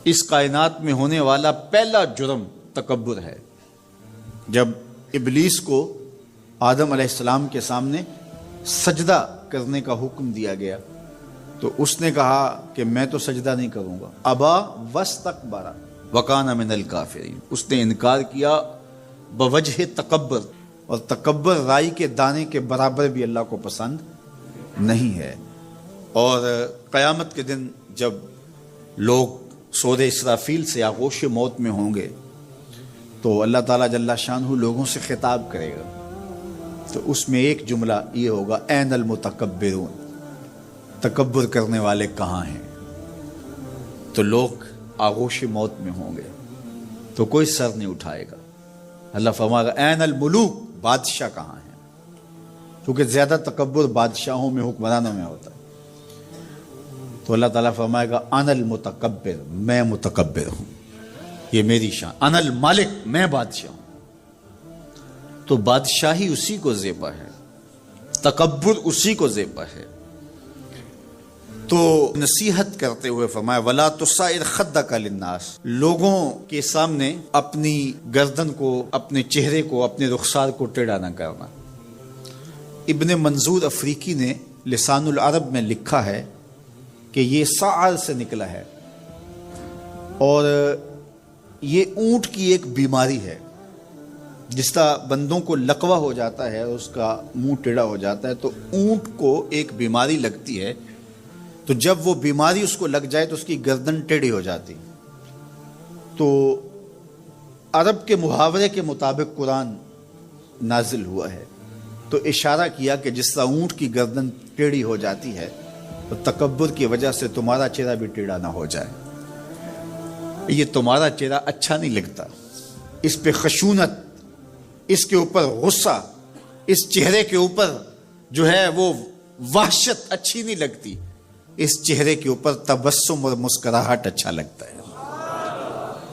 اس کائنات میں ہونے والا پہلا جرم تکبر ہے۔ جب ابلیس کو آدم علیہ السلام کے سامنے سجدہ کرنے کا حکم دیا گیا تو اس نے کہا کہ میں تو سجدہ نہیں کروں گا، ابا واستکبر وکان من الکافرین، اس نے انکار کیا بوجہ تکبر، اور تکبر رائی کے دانے کے برابر بھی اللہ کو پسند نہیں ہے۔ اور قیامت کے دن جب لوگ سور اسرافیل سے آغوش موت میں ہوں گے تو اللہ تعالیٰ جل شانہ لوگوں سے خطاب کرے گا، تو اس میں ایک جملہ یہ ہوگا، این المتکبرون، تکبر کرنے والے کہاں ہیں؟ تو لوگ آغوش موت میں ہوں گے تو کوئی سر نہیں اٹھائے گا۔ اللہ فرمائے گا این الملوک، بادشاہ کہاں ہیں؟ کیونکہ زیادہ تکبر بادشاہوں میں، حکمرانوں میں ہوتا ہے۔ تو اللہ تعالیٰ فرمائے گا ان المتکبر، میں متکبر ہوں، یہ میری شان، ان المالک، میں بادشاہ ہوں۔ تو بادشاہی اسی کو زیبا ہے، تکبر اسی کو زیبا ہے۔ تو نصیحت کرتے ہوئے فرمایا وَلَا تُصَعِرْ خَدَّكَ لِلنَّاسِ، لوگوں کے سامنے اپنی گردن کو، اپنے چہرے کو، اپنے رخسار کو ٹیڑھا نہ کرنا۔ ابن منظور افریقی نے لسان العرب میں لکھا ہے کہ یہ سعر سے نکلا ہے، اور یہ اونٹ کی ایک بیماری ہے۔ جس طرح بندوں کو لقوہ ہو جاتا ہے، اس کا منہ ٹیڑھا ہو جاتا ہے، تو اونٹ کو ایک بیماری لگتی ہے، تو جب وہ بیماری اس کو لگ جائے تو اس کی گردن ٹیڑھی ہو جاتی۔ تو عرب کے محاورے کے مطابق قرآن نازل ہوا ہے، تو اشارہ کیا کہ جس طرح اونٹ کی گردن ٹیڑھی ہو جاتی ہے تو تکبر کی وجہ سے تمہارا چہرہ بھی ٹیڑھا نہ ہو جائے۔ یہ تمہارا چہرہ اچھا نہیں لگتا، اس پہ خشونت، اس کے اوپر غصہ، اس چہرے کے اوپر جو ہے وہ وحشت اچھی نہیں لگتی، اس چہرے کے اوپر تبسم اور مسکراہٹ اچھا لگتا ہے۔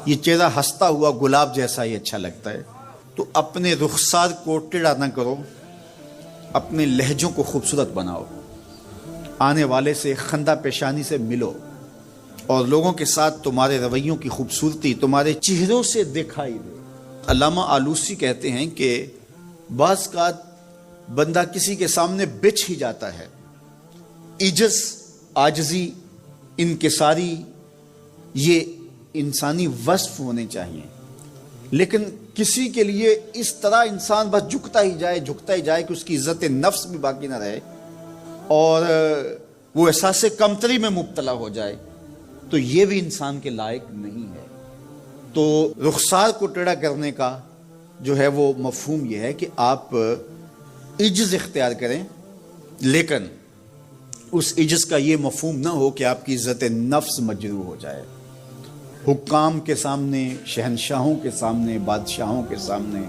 یہ چہرہ ہنستا ہوا گلاب جیسا ہی اچھا لگتا ہے۔ تو اپنے رخسار کو ٹیڑھا نہ کرو، اپنے لہجوں کو خوبصورت بناؤ، آنے والے سے خندہ پیشانی سے ملو، اور لوگوں کے ساتھ تمہارے رویوں کی خوبصورتی تمہارے چہروں سے دکھائی دے۔ علامہ آلوسی کہتے ہیں کہ بعض کا بندہ کسی کے سامنے بچھ ہی جاتا ہے، عجز، عاجزی، انکساری، یہ انسانی وصف ہونے چاہیے، لیکن کسی کے لیے اس طرح انسان بس جھکتا ہی جائے کہ اس کی عزت نفس بھی باقی نہ رہے اور وہ احساس کمتری میں مبتلا ہو جائے، تو یہ بھی انسان کے لائق نہیں ہے۔ تو رخسار کو ٹیڑھا کرنے کا جو ہے وہ مفہوم یہ ہے کہ آپ عجز اختیار کریں، لیکن اس عجز کا یہ مفہوم نہ ہو کہ آپ کی عزت نفس مجروح ہو جائے۔ حکام کے سامنے، شہنشاہوں کے سامنے، بادشاہوں کے سامنے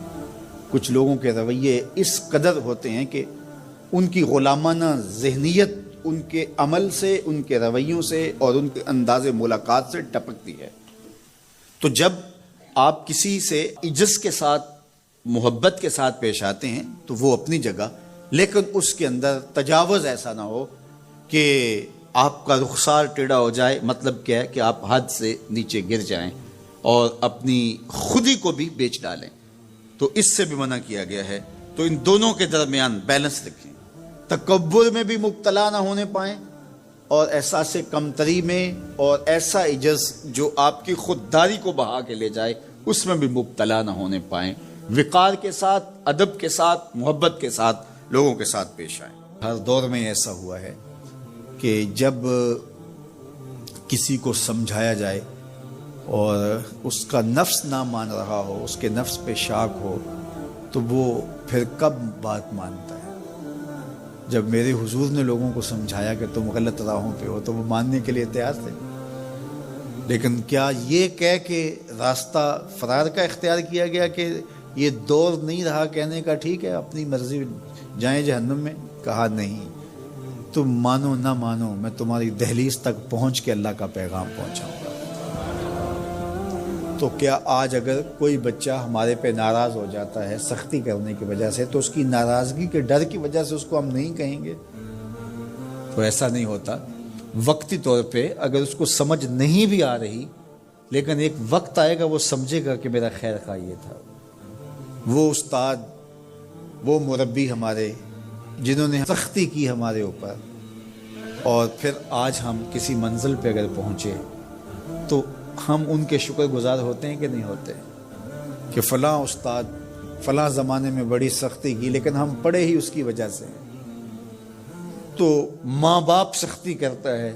کچھ لوگوں کے رویے اس قدر ہوتے ہیں کہ ان کی غلامانہ ذہنیت ان کے عمل سے، ان کے رویوں سے اور ان کے انداز ملاقات سے ٹپکتی ہے۔ تو جب آپ کسی سے عجز کے ساتھ، محبت کے ساتھ پیش آتے ہیں تو وہ اپنی جگہ، لیکن اس کے اندر تجاوز ایسا نہ ہو کہ آپ کا رخسار ٹیڑھا ہو جائے۔ مطلب کیا ہے کہ آپ حد سے نیچے گر جائیں اور اپنی خودی کو بھی بیچ ڈالیں، تو اس سے بھی منع کیا گیا ہے۔ تو ان دونوں کے درمیان بیلنس رکھیں، تکبر میں بھی مبتلا نہ ہونے پائیں اور احساس کمتری میں اور ایسا عجز جو آپ کی خودداری کو بہا کے لے جائے اس میں بھی مبتلا نہ ہونے پائیں۔ وقار کے ساتھ، ادب کے ساتھ، محبت کے ساتھ لوگوں کے ساتھ پیش آئیں۔ ہر دور میں ایسا ہوا ہے کہ جب کسی کو سمجھایا جائے اور اس کا نفس نہ مان رہا ہو، اس کے نفس پہ شاک ہو، تو وہ پھر کب بات مانتا ہے؟ جب میرے حضور نے لوگوں کو سمجھایا کہ تم غلط راہوں پہ ہو تو وہ ماننے کے لیے تیار تھے، لیکن کیا یہ کہہ کے راستہ فرار کا اختیار کیا گیا کہ یہ دور نہیں رہا کہنے کا ٹھیک ہے اپنی مرضی جائیں جہنم میں؟ کہا نہیں، تم مانو نہ مانو، میں تمہاری دہلیز تک پہنچ کے اللہ کا پیغام پہنچاؤں گا۔ تو کیا آج اگر کوئی بچہ ہمارے پہ ناراض ہو جاتا ہے سختی کرنے کی وجہ سے، تو اس کی ناراضگی کے ڈر کی وجہ سے اس کو ہم نہیں کہیں گے؟ تو ایسا نہیں ہوتا۔ وقتی طور پہ اگر اس کو سمجھ نہیں بھی آ رہی لیکن ایک وقت آئے گا وہ سمجھے گا کہ میرا خیر خواہ یہ تھا۔ وہ استاد، وہ مربی ہمارے جنہوں نے سختی کی ہمارے اوپر، اور پھر آج ہم کسی منزل پہ اگر پہنچے تو ہم ان کے شکر گزار ہوتے ہیں کہ نہیں ہوتے، کہ فلاں استاد فلاں زمانے میں بڑی سختی کی لیکن ہم پڑھے ہی اس کی وجہ سے۔ تو ماں باپ سختی کرتا ہے،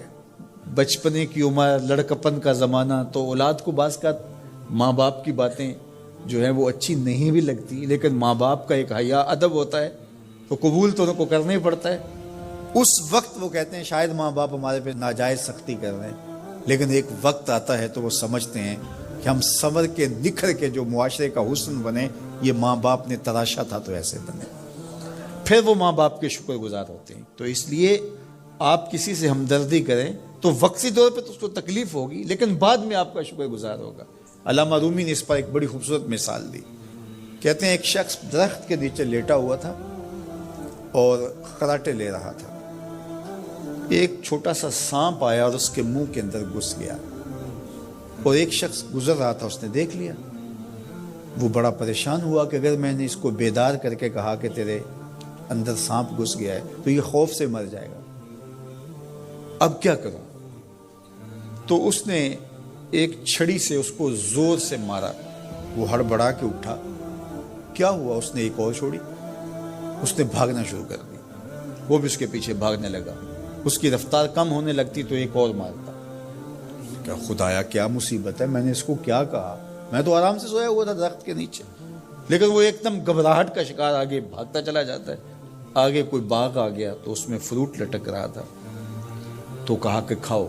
بچپنے کی عمر، لڑکپن کا زمانہ، تو اولاد کو بعض کا ماں باپ کی باتیں جو ہیں وہ اچھی نہیں بھی لگتی، لیکن ماں باپ کا ایک حیا ادب ہوتا ہے تو قبول تو ان کو کرنا ہی پڑتا ہے۔ اس وقت وہ کہتے ہیں شاید ماں باپ ہمارے پہ ناجائز سختی کر رہے ہیں، لیکن ایک وقت آتا ہے تو وہ سمجھتے ہیں کہ ہم صبر کے نکھر کے جو معاشرے کا حسن بنے، یہ ماں باپ نے تراشا تھا تو ایسے بنے، پھر وہ ماں باپ کے شکر گزار ہوتے ہیں۔ تو اس لیے آپ کسی سے ہمدردی کریں تو وقتی طور پہ تو اس کو تکلیف ہوگی، لیکن بعد میں آپ کا شکر گزار ہوگا۔ علامہ رومی نے اس پر ایک بڑی خوبصورت مثال دی، کہتے ہیں ایک شخص درخت کے نیچے لیٹا ہوا تھا اور خراٹے لے رہا تھا، ایک چھوٹا سا سانپ آیا اور اس کے منہ کے اندر گھس گیا، اور ایک شخص گزر رہا تھا، اس نے دیکھ لیا۔ وہ بڑا پریشان ہوا کہ اگر میں نے اس کو بیدار کر کے کہا کہ تیرے اندر سانپ گھس گیا ہے تو یہ خوف سے مر جائے گا، اب کیا کروں؟ تو اس نے ایک چھڑی سے اس کو زور سے مارا، وہ ہڑبڑا کے اٹھا، کیا ہوا؟ اس نے ایک اور چھوڑی، اس نے بھاگنا شروع کر دی، وہ بھی اس کے پیچھے بھاگنے لگا، اس کی رفتار کم ہونے لگتی تو ایک اور مارتا۔ کیا خدایا کیا مصیبت ہے، میں نے اس کو کیا کہا، میں تو آرام سے سویا ہوا تھا درخت کے نیچے، لیکن وہ ایک دم گھبراہٹ کا شکار آگے بھاگتا چلا جاتا ہے۔ آگے کوئی باغ آ گیا تو اس میں فروٹ لٹک رہا تھا، تو کہا کہ کھاؤ۔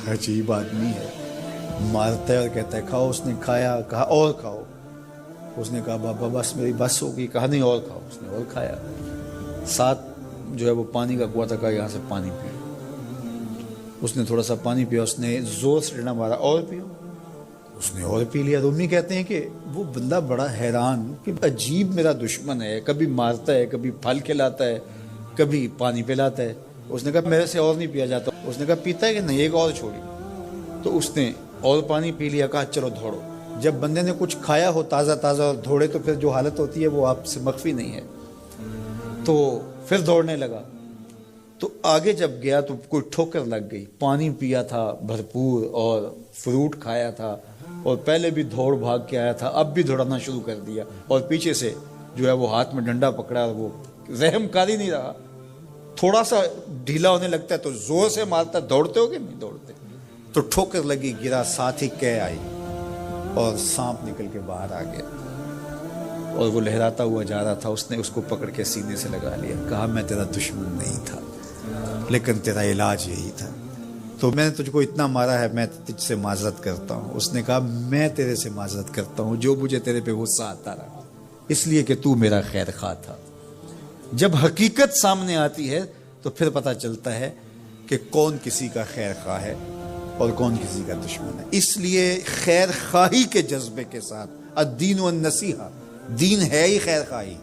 عجیب آدمی ہے، مارتا ہے اور کہتا ہے کھاؤ۔ اس نے کھایا، کہا اور کھاؤ، اس نے کہا بابا بس میری بس ہوگی، کہا نہیں اور کھاؤ، اس نے اور کھایا۔ ساتھ جو ہے وہ پانی کا کنواں تھا، کہا یہاں سے پانی پیو، اس نے تھوڑا سا پانی پیا، اس نے زور سے ڈنڈا مارا، اور پیو، اس نے اور پی لیا۔ رومی کہتے ہیں کہ وہ بندہ بڑا حیران کہ عجیب میرا دشمن ہے، کبھی مارتا ہے، کبھی پھل کھلاتا ہے، کبھی پانی پلاتا ہے۔ اس نے کہا میرے سے اور نہیں پیا جاتا، اس نے کہا پیتا ہے کہ نہیں، ایک اور چھوڑی، تو اس نے اور پانی پی لیا، کہا چلو دوڑو۔ جب بندے نے کچھ کھایا ہو تازہ تازہ اور دوڑے تو پھر جو حالت ہوتی ہے وہ آپ سے مخفی نہیں ہے، تو پھر دوڑنے لگا۔ تو آگے جب گیا تو کوئی ٹھوکر لگ گئی، پانی پیا تھا بھرپور اور فروٹ کھایا تھا، اور پہلے بھی دوڑ بھاگ کے آیا تھا، اب بھی دوڑنا شروع کر دیا، اور پیچھے سے جو ہے وہ ہاتھ میں ڈنڈا پکڑا، اور وہ رحم کاری نہیں رہا، تھوڑا سا ڈھیلا ہونے لگتا ہے تو زور سے مارتا۔ دوڑتے ہو کہ نہیں دوڑتے؟ تو ٹھوکر لگی، گرا، ساتھ ہی کہہ آئی اور سانپ نکل کے باہر آ گیا، اور وہ لہراتا ہوا جا رہا تھا۔ اس نے اس کو پکڑ کے سینے سے لگا لیا، کہا میں تیرا دشمن نہیں تھا، لیکن تیرا علاج یہی تھا، تو میں نے تجھ کو اتنا مارا ہے، میں تجھ سے معذرت کرتا ہوں۔ اس نے کہا میں تیرے سے معذرت کرتا ہوں جو مجھے تیرے پہ غصہ آتا رہا، اس لیے کہ تو میرا خیر خواہ تھا۔ جب حقیقت سامنے آتی ہے تو پھر پتہ چلتا ہے کہ کون کسی کا خیر خواہ ہے اور کون کسی کا دشمن ہے۔ اس لیے خیر خواہی کے جذبے کے ساتھ، الدین والنصیحہ، دین ہے ہی خیر خواہی،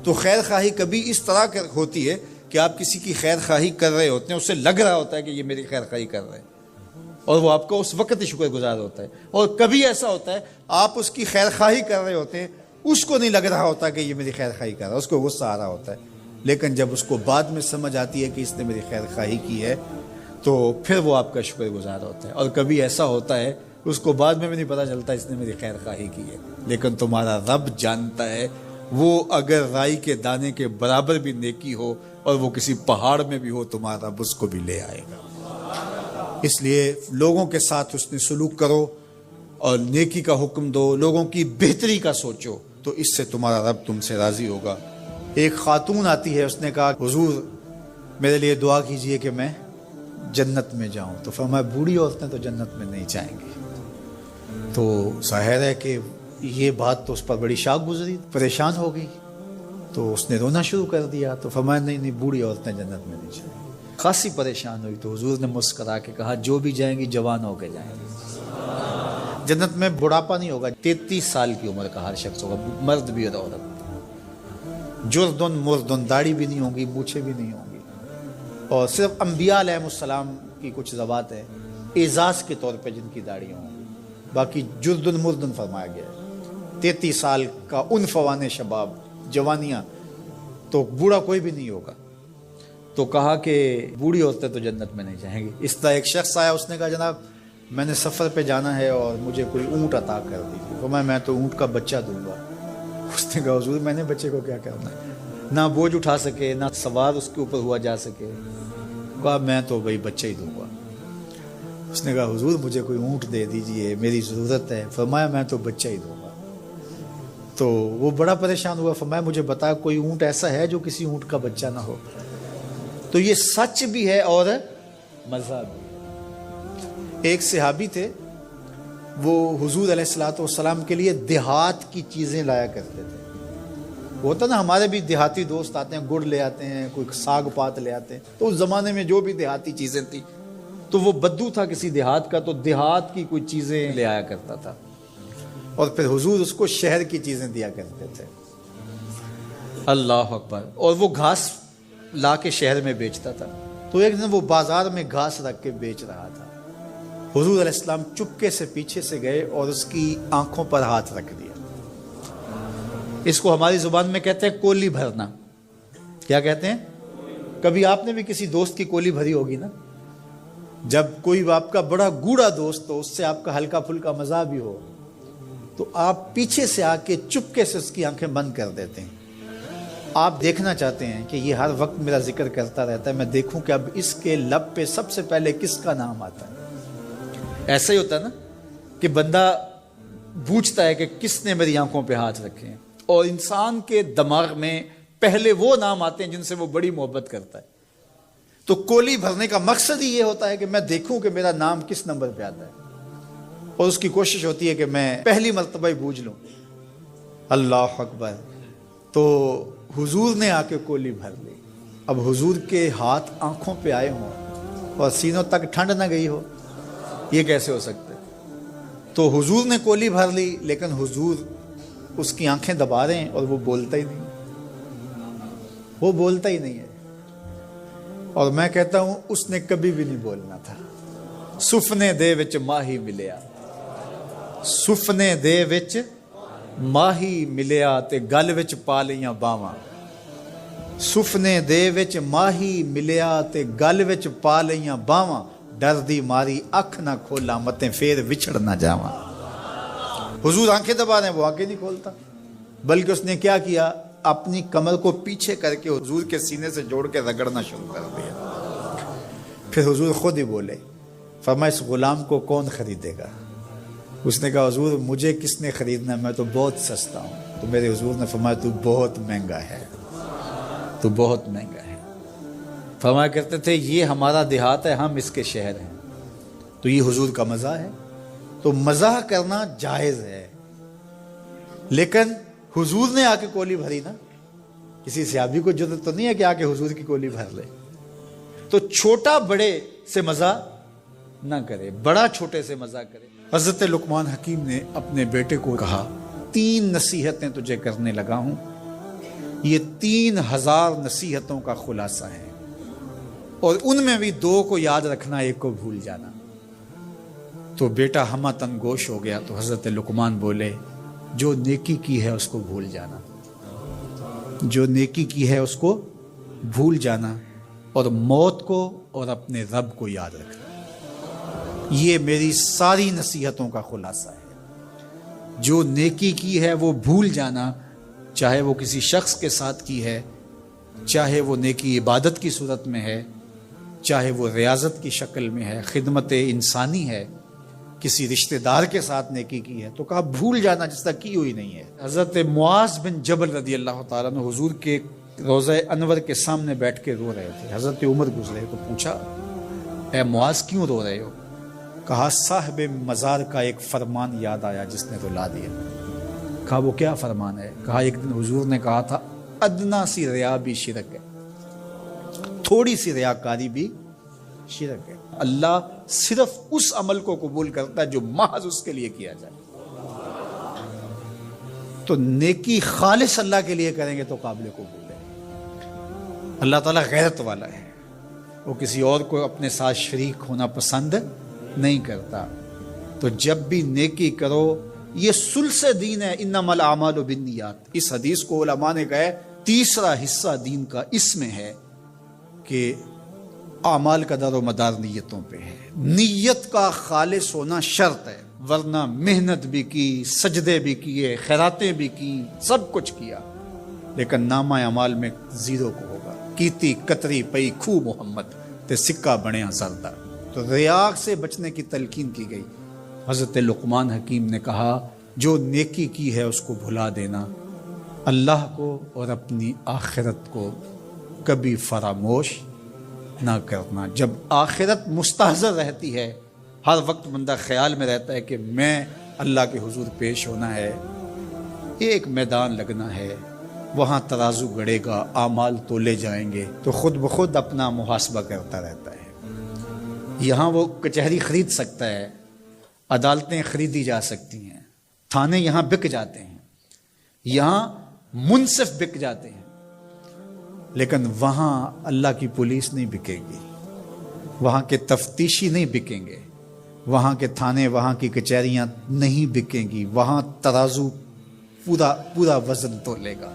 تو خیر خواہی کبھی اس طرح ہوتی ہے کہ آپ کسی کی خیر خواہی کر رہے ہوتے ہیں، اسے لگ رہا ہوتا ہے کہ یہ میری خیر خواہی کر رہے ہیں، اور وہ آپ کو اس وقت ہی شکر گزار ہوتا ہے۔ اور کبھی ایسا ہوتا ہے آپ اس کی خیر خواہی کر رہے ہوتے ہیں، اس کو نہیں لگ رہا ہوتا کہ یہ میری خیر خواہی کر رہا ہے، اس کو غصہ آ رہا ہوتا ہے، لیکن جب اس کو بعد میں سمجھ آتی ہے کہ اس نے میری خیر خواہی کی ہے تو پھر وہ آپ کا شکر گزار ہوتا ہے۔ اور کبھی ایسا ہوتا ہے اس کو بعد میں بھی نہیں پتہ چلتا اس نے میری خیر خواہی کی ہے، لیکن تمہارا رب جانتا ہے، وہ اگر رائی کے دانے کے برابر بھی نیکی ہو اور وہ کسی پہاڑ میں بھی ہو، تمہارا رب اس کو بھی لے آئے گا۔ اس لیے لوگوں کے ساتھ حسن سلوک کرو اور نیکی کا حکم دو، لوگوں کی بہتری کا سوچو، تو اس سے تمہارا رب تم سے راضی ہوگا۔ ایک خاتون آتی ہے، اس نے کہا حضور میرے لیے دعا کیجئے کہ میں جنت میں جاؤں، تو فرمایا بوڑھی عورتیں تو جنت میں نہیں جائیں گی۔ تو ظاہر ہے کہ یہ بات تو اس پر بڑی شاک گزری، پریشان ہو گئی، تو اس نے رونا شروع کر دیا، تو فرمایا نہیں بوڑھی عورتیں جنت میں نہیں جائیں گی۔ خاصی پریشان ہوئی تو حضور نے مسکرا کے کہا جو بھی جائیں گی جوان ہو کے جائیں گی، جنت میں بڑھاپا نہیں ہوگا، 33 سال کی عمر کا ہر شخص ہوگا، مرد بھی اور عورت، جردن مردن، داڑھی بھی نہیں ہوگی، مونچھیں بھی نہیں ہوں گی، اور صرف انبیاء علیہ السلام کی کچھ ذوات ہیں اعزاز کے طور پہ جن کی داڑیاں ہوں گی، باقی جردن مردن فرمایا گیا ہے. 33 سال کا عنفوان شباب، جوانیاں، تو بوڑھا کوئی بھی نہیں ہوگا. تو کہا کہ بوڑھی عورتیں تو جنت میں نہیں جائیں گی. اس طرح ایک شخص آیا، اس نے کہا جناب میں نے سفر پہ جانا ہے اور مجھے کوئی اونٹ عطا کر دیجیے. فرمایا میں تو اونٹ کا بچہ دوں گا. اس نے کہا حضور میں نے بچے کو کیا کرنا ہے، نہ بوجھ اٹھا سکے نہ سوار اس کے اوپر ہوا جا سکے. کہا میں تو بھائی بچہ ہی دوں گا. اس نے کہا حضور مجھے کوئی اونٹ دے دیجیے، میری ضرورت ہے. فرمایا میں تو بچہ ہی دوں گا. تو وہ بڑا پریشان ہوا. فرمایا مجھے بتا کوئی اونٹ ایسا ہے جو کسی اونٹ کا بچہ نہ ہو. تو یہ سچ بھی ہے اور مزہ بھی. ایک صحابی تھے، وہ حضور علیہ الصلوۃ والسلام کے لیے دیہات کی چیزیں لایا کرتے تھے. ہوتا نا ہمارے بھی دیہاتی دوست آتے ہیں، گڑ لے آتے ہیں، کوئی ساگ پات لے آتے ہیں. تو اس زمانے میں جو بھی دیہاتی چیزیں تھیں، تو وہ بدو تھا کسی دیہات کا، تو دیہات کی کوئی چیزیں لے آیا کرتا تھا اور پھر حضور اس کو شہر کی چیزیں دیا کرتے تھے. اللہ اکبر. اور وہ گھاس لا کے شہر میں بیچتا تھا. تو ایک دن وہ بازار میں گھاس رکھ کے بیچ رہا تھا. حضور علیہ السلام چپکے سے پیچھے سے گئے اور اس کی آنکھوں پر ہاتھ رکھ دیا. اس کو ہماری زبان میں کہتے ہیں کولی بھرنا. کیا کہتے ہیں؟ کبھی آپ نے بھی کسی دوست کی کولی بھری ہوگی نا. جب کوئی آپ کا بڑا گوڑا دوست ہو، اس سے آپ کا ہلکا پھلکا مزاح بھی ہو، تو آپ پیچھے سے آ کے چپکے سے اس کی آنکھیں بند کر دیتے ہیں. آپ دیکھنا چاہتے ہیں کہ یہ ہر وقت میرا ذکر کرتا رہتا ہے، میں دیکھوں کہ اب اس کے لب پہ سب سے پہلے کس کا نام آتا ہے. ایسا ہی ہوتا ہے نا کہ بندہ پوچھتا ہے کہ کس نے میری آنکھوں پہ ہاتھ رکھے ہیں، اور انسان کے دماغ میں پہلے وہ نام آتے ہیں جن سے وہ بڑی محبت کرتا ہے. تو کولی بھرنے کا مقصد ہی یہ ہوتا ہے کہ میں دیکھوں کہ میرا نام کس نمبر پہ آتا ہے، اور اس کی کوشش ہوتی ہے کہ میں پہلی مرتبہ ہی بوجھ لوں. اللہ اکبر. تو حضور نے آ کے کولی بھر لی. اب حضور کے ہاتھ آنکھوں پہ آئے ہوں اور سینوں تک ٹھنڈ نہ گئی ہو، یہ کیسے ہو سکتا ہے؟ تو حضور نے کولی بھر لی، لیکن حضور اس کی آنکھیں دبا رہے ہیں اور وہ بولتا ہی نہیں. وہ بولتا ہی نہیں ہے. اور میں کہتا ہوں اس نے کبھی بھی نہیں بولنا تھا. سفنے دے وچ ماہی ملیا، سفنے دے وچ ماہی ملیا تے گل وچ پا لیاں باواں. سفنے دے وچ ماہی ملیا تے گل وچ پا لیاں باواں. ڈر دی ماری اکھ نہ کھولا متیں پھر وچھڑ نہ جاواں. حضور آنکھیں دبا رہے ہیں، وہ آنکھیں نہیں کھولتا، بلکہ اس نے کیا کیا، اپنی کمر کو پیچھے کر کے حضور کے سینے سے جوڑ کے رگڑنا شروع کر دیا. پھر حضور خود ہی بولے. فرمایا اس غلام کو کون خریدے گا؟ اس نے کہا حضور مجھے کس نے خریدنا ہے، میں تو بہت سستا ہوں. تو میرے حضور نے فرمایا تو بہت مہنگا ہے، تو بہت مہنگا ہے. فرمایا کرتے تھے یہ ہمارا دیہات ہے، ہم اس کے شہر ہیں. تو یہ حضور کا مزاح ہے. تو مزاح کرنا جائز ہے، لیکن حضور نے آ کے کولی بھری نا. کسی صحابی کو جرأت تو نہیں ہے کہ آ کے حضور کی کولی بھر لے. تو چھوٹا بڑے سے مزاح نہ کرے، بڑا چھوٹے سے مزاح کرے. حضرت لقمان حکیم نے اپنے بیٹے کو کہا 3 نصیحتیں تجھے کرنے لگا ہوں، یہ 3000 نصیحتوں کا خلاصہ ہے، اور ان میں بھی 2 کو یاد رکھنا، 1 کو بھول جانا. تو بیٹا ہمہ تن گوش ہو گیا. تو حضرت لقمان بولے جو نیکی کی ہے اس کو بھول جانا، جو نیکی کی ہے اس کو بھول جانا، اور موت کو اور اپنے رب کو یاد رکھنا. یہ میری ساری نصیحتوں کا خلاصہ ہے. جو نیکی کی ہے وہ بھول جانا، چاہے وہ کسی شخص کے ساتھ کی ہے، چاہے وہ نیکی عبادت کی صورت میں ہے، چاہے وہ ریاضت کی شکل میں ہے، خدمت انسانی ہے، کسی رشتہ دار کے ساتھ نیکی کی ہے، تو کہا بھول جانا جس طرح کی ہوئی نہیں ہے. حضرت معاذ بن جبل رضی اللہ تعالیٰ عنہ حضور کے روضہ انور کے سامنے بیٹھ کے رو رہے تھے. حضرت عمر گزرے تو پوچھا اے معاذ کیوں رو رہے ہو؟ کہا صاحب مزار کا ایک فرمان یاد آیا جس نے رلا دیا. کہا وہ کیا فرمان ہے؟ کہا ایک دن حضور نے کہا تھا ادنا سی ریا بھی شرک ہے، تھوڑی سی ریاکاری بھی شرک ہے. اللہ صرف اس عمل کو قبول کرتا ہے جو محض اس کے لیے کیا جائے. تو نیکی خالص اللہ کے لیے کریں گے تو قابل قبول ہے. اللہ تعالیٰ غیرت والا ہے، وہ کسی اور کو اپنے ساتھ شریک ہونا پسند نہیں کرتا. تو جب بھی نیکی کرو، یہ سلس دین ہے، انما الاعمال بالنیات. اس حدیث کو علماء نے کہا ہے تیسرا حصہ دین کا اس میں ہے کہ اعمال کا دار و مدار نیتوں پہ ہے. نیت کا خالص ہونا شرط ہے، ورنہ محنت بھی کی، سجدے بھی کیے، خیراتیں بھی کی، سب کچھ کیا، لیکن نامہ اعمال میں زیرو کو ہوگا. کیتی کتری پئی کھو محمد تے سکہ بنیا زردہ. تو ریاء سے بچنے کی تلقین کی گئی. حضرت لقمان حکیم نے کہا جو نیکی کی ہے اس کو بھلا دینا، اللہ کو اور اپنی آخرت کو کبھی فراموش نہ کرنا. جب آخرت مستحضر رہتی ہے، ہر وقت بندہ خیال میں رہتا ہے کہ میں اللہ کے حضور پیش ہونا ہے، ایک میدان لگنا ہے، وہاں ترازو گڑے گا، اعمال تولے جائیں گے، تو خود بخود اپنا محاسبہ کرتا رہتا ہے. یہاں وہ کچہری خرید سکتا ہے، عدالتیں خریدی جا سکتی ہیں، تھانے یہاں بک جاتے ہیں، یہاں منصف بک جاتے ہیں، لیکن وہاں اللہ کی پولیس نہیں بکے گی، وہاں کے تفتیشی نہیں بکیں گے، وہاں کے تھانے، وہاں کی کچہریاں نہیں بکیں گی. وہاں ترازو پورا وزن تولے گا.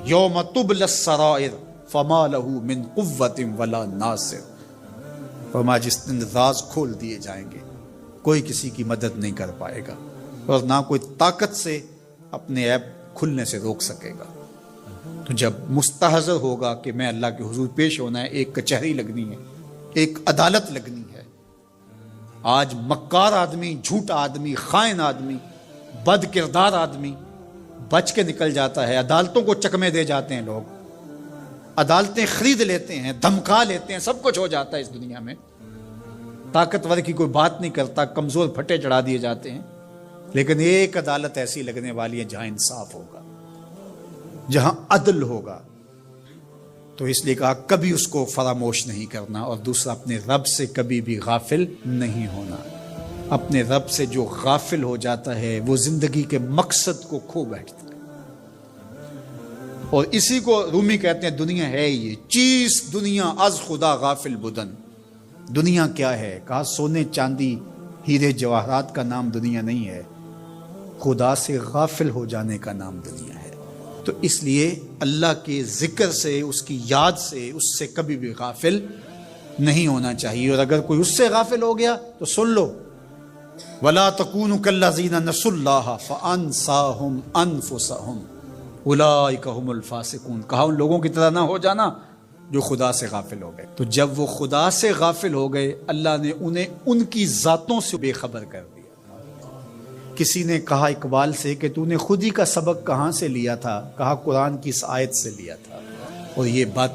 یوم تبلی السرائر فما له من قوت ولا ناصر. فرمایا جس دن راز کھول دیے جائیں گے، کوئی کسی کی مدد نہیں کر پائے گا، اور نہ کوئی طاقت سے اپنے عیب کھلنے سے روک سکے گا. تو جب مستحضر ہوگا کہ میں اللہ کے حضور پیش ہونا ہے، ایک کچہری لگنی ہے، ایک عدالت لگنی ہے. آج مکار آدمی، جھوٹا آدمی، خائن آدمی، بد کردار آدمی بچ کے نکل جاتا ہے. عدالتوں کو چکمے دے جاتے ہیں لوگ، عدالتیں خرید لیتے ہیں، دھمکا لیتے ہیں، سب کچھ ہو جاتا ہے اس دنیا میں. طاقتور کی کوئی بات نہیں کرتا، کمزور پھٹے چڑھا دیے جاتے ہیں. لیکن ایک عدالت ایسی لگنے والی ہے جہاں انصاف ہوگا، جہاں عدل ہوگا. تو اس لیے کہا کبھی اس کو فراموش نہیں کرنا. اور دوسرا، اپنے رب سے کبھی بھی غافل نہیں ہونا. اپنے رب سے جو غافل ہو جاتا ہے وہ زندگی کے مقصد کو کھو بیٹھتا ہے. اور اسی کو رومی کہتے ہیں دنیا ہے یہ چیز، دنیا از خدا غافل بدن. دنیا کیا ہے؟ کہا سونے چاندی ہیرے جواہرات کا نام دنیا نہیں ہے، خدا سے غافل ہو جانے کا نام دنیا ہے. تو اس لیے اللہ کے ذکر سے، اس کی یاد سے، اس سے کبھی بھی غافل نہیں ہونا چاہیے. اور اگر کوئی اس سے غافل ہو گیا تو سن لو، وَلَا تَكُونُوا كَالَّذِينَ نَسُوا اللَّهَ فَأَنسَاهُمْ أَنفُسَهُمْ أُولَٰئِكَ هُمُ الْفَاسِقُونَ. کہا ان لوگوں کی طرح نہ ہو جانا جو خدا سے غافل ہو گئے. تو جب وہ خدا سے غافل ہو گئے، اللہ نے انہیں ان کی ذاتوں سے بے خبر کر دیا. کسی نے کہا اقبال سے کہ تو نے خود ہی کا سبق کہاں سے لیا تھا؟ کہا قرآن کی اس آیت سے لیا تھا. اور یہ بات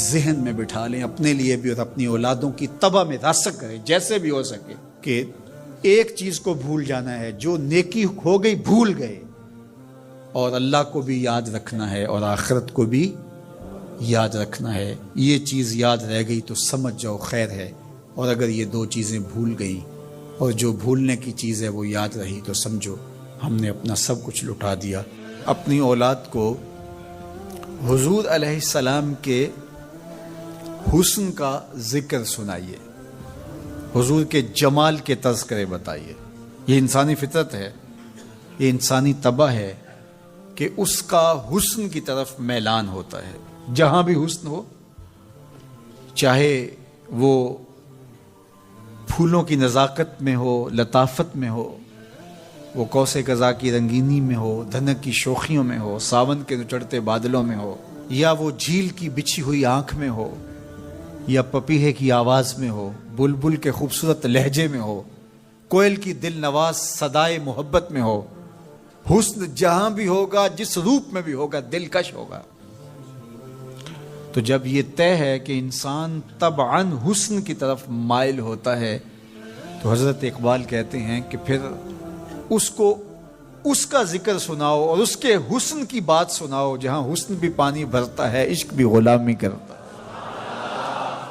ذہن میں بٹھا لیں، اپنے لیے بھی اور اپنی اولادوں کی تباہ میں راسک کریں جیسے بھی ہو سکے، کہ ایک چیز کو بھول جانا ہے، جو نیکی ہو گئی بھول گئے، اور اللہ کو بھی یاد رکھنا ہے اور آخرت کو بھی یاد رکھنا ہے. یہ چیز یاد رہ گئی تو سمجھ جاؤ خیر ہے، اور اگر یہ دو چیزیں بھول گئیں اور جو بھولنے کی چیز ہے وہ یاد رہی تو سمجھو ہم نے اپنا سب کچھ لٹا دیا. اپنی اولاد کو حضور علیہ السلام کے حسن کا ذکر سنائیے، حضور کے جمال کے تذکرے بتائیے. یہ انسانی فطرت ہے، یہ انسانی طبع ہے کہ اس کا حسن کی طرف میلان ہوتا ہے. جہاں بھی حسن ہو، چاہے وہ پھولوں کی نزاکت میں ہو، لطافت میں ہو، وہ کوس قضا کی رنگینی میں ہو، دھنک کی شوخیوں میں ہو، ساون کے چڑھتے بادلوں میں ہو، یا وہ جھیل کی بچھی ہوئی آنکھ میں ہو، یا پپیہے کی آواز میں ہو، بلبل کے خوبصورت لہجے میں ہو، کوئل کی دل نواز صدائے محبت میں ہو. حسن جہاں بھی ہوگا، جس روپ میں بھی ہوگا، دلکش ہوگا. تو جب یہ طے ہے کہ انسان طبعاً حسن کی طرف مائل ہوتا ہے، تو حضرت اقبال کہتے ہیں کہ پھر اس کو اس کا ذکر سناؤ اور اس کے حسن کی بات سناؤ، جہاں حسن بھی پانی بھرتا ہے، عشق بھی غلامی کرتا ہے.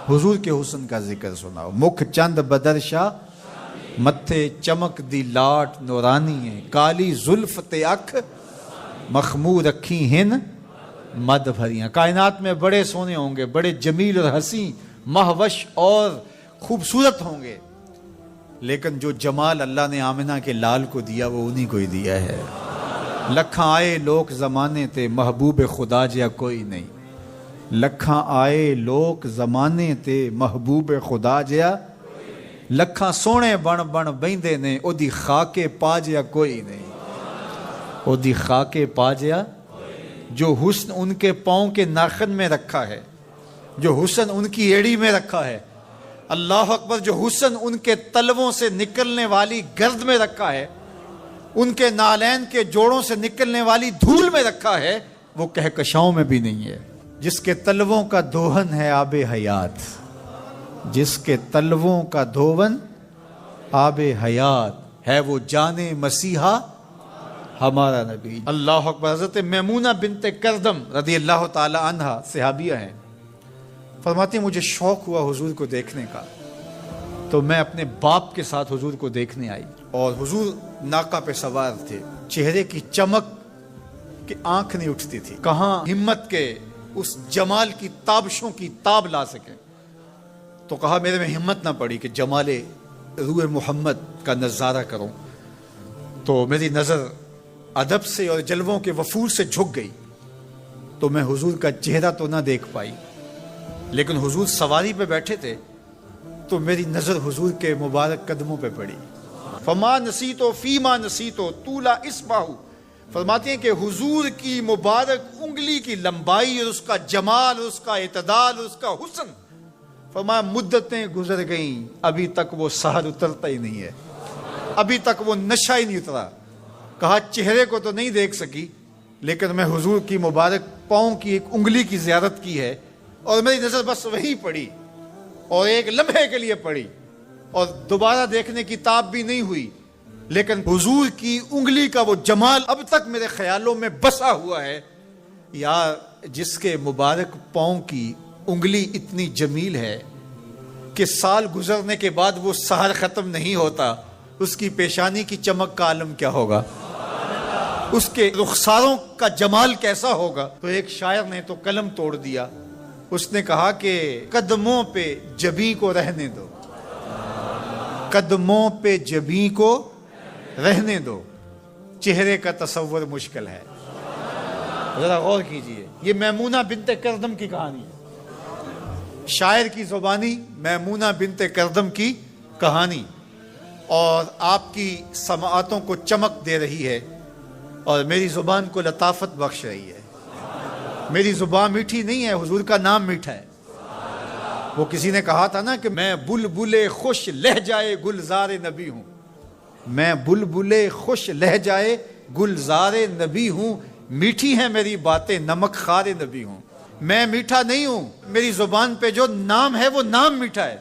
حضور کے حسن کا ذکر سناؤ. مکھ چند بدرشا متھے چمک دی لاٹ نورانی ہے، کالی زلف تے اکھ مخمور رکھی ہن مد بھریاں. کائنات میں بڑے سونے ہوں گے، بڑے جمیل اور حسین، مہوش اور خوبصورت ہوں گے، لیکن جو جمال اللہ نے آمنہ کے لال کو دیا وہ انہی کو ہی دیا ہے۔ لکھاں آئے لوگ زمانے تے محبوب خدا جیا کوئی نہیں، لکھاں آئے لوگ زمانے تے محبوب خدا جیا، لکھاں سونے بن بن بیندے نے او دی خاکے پا جیا کوئی نہیں، او دی خاکے پا جیا۔ جو حسن ان کے پاؤں کے ناخن میں رکھا ہے، جو حسن ان کی ایڑی میں رکھا ہے، اللہ اکبر، جو حسن ان کے تلووں سے نکلنے والی گرد میں رکھا ہے، ان کے نالین کے جوڑوں سے نکلنے والی دھول میں رکھا ہے، وہ کہکشاؤں میں بھی نہیں ہے۔ جس کے تلووں کا دھون ہے آب حیات، جس کے تلووں کا دھون آب حیات ہے، وہ جان مسیحا ہمارا نبی۔ اللہ اکبر۔ حضرت میمونہ بنت کردم رضی اللہ تعالی عنہ صحابیہ ہیں، فرماتی مجھے شوق ہوا حضور کو دیکھنے کا، تو میں اپنے باپ کے ساتھ حضور کو دیکھنے آئی، اور حضور ناقہ پہ سوار تھے، چہرے کی چمک کہ آنکھ نہیں اٹھتی تھی، کہاں ہمت کے اس جمال کی تابشوں کی تاب لا سکے۔ تو کہا میرے میں ہمت نہ پڑی کہ جمال روح محمد کا نظارہ کروں، تو میری نظر ادب سے اور جلووں کے وفور سے جھک گئی، تو میں حضور کا چہرہ تو نہ دیکھ پائی، لیکن حضور سواری پہ بیٹھے تھے تو میری نظر حضور کے مبارک قدموں پہ پڑی۔ فما نسیتو فیما نسیتو طولا اسباہو، فرماتے ہیں کہ حضور کی مبارک انگلی کی لمبائی اور اس کا جمال، اس کا اعتدال، اس کا حسن، فرمایا مدتیں گزر گئیں ابھی تک وہ سحر اترتا ہی نہیں ہے، ابھی تک وہ نشہ ہی نہیں اترا۔ کہا چہرے کو تو نہیں دیکھ سکی، لیکن میں حضور کی مبارک پاؤں کی ایک انگلی کی زیارت کی ہے، اور میری نظر بس وہی پڑی، اور ایک لمحے کے لیے پڑی، اور دوبارہ دیکھنے کی تاب بھی نہیں ہوئی، لیکن حضور کی انگلی کا وہ جمال اب تک میرے خیالوں میں بسا ہوا ہے۔ یا جس کے مبارک پاؤں کی انگلی اتنی جمیل ہے کہ سال گزرنے کے بعد وہ سحر ختم نہیں ہوتا، اس کی پیشانی کی چمک کا عالم کیا ہوگا، اس کے رخساروں کا جمال کیسا ہوگا۔ تو ایک شاعر نے تو قلم توڑ دیا، اس نے کہا کہ قدموں پہ جبیں کو رہنے دو، قدموں پہ جبیں کو رہنے دو، چہرے کا تصور مشکل ہے۔ ذرا غور کیجئے، یہ میمونہ بنت کردم کی کہانی ہے، شاعر کی زبانی میمونہ بنت کردم کی کہانی، اور آپ کی سماعتوں کو چمک دے رہی ہے، اور میری زبان کو لطافت بخش رہی ہے۔ میری زبان میٹھی نہیں ہے، حضور کا نام میٹھا ہے۔ وہ کسی نے کہا تھا نا کہ میں بلبل خوش لہجائے گلزار نبی ہوں، میں بلبل خوش لہجائے گلزار نبی ہوں، میٹھی ہیں میری باتیں نمک خار نبی ہوں۔ میں میٹھا نہیں ہوں، میری زبان پہ جو نام ہے وہ نام میٹھا ہے۔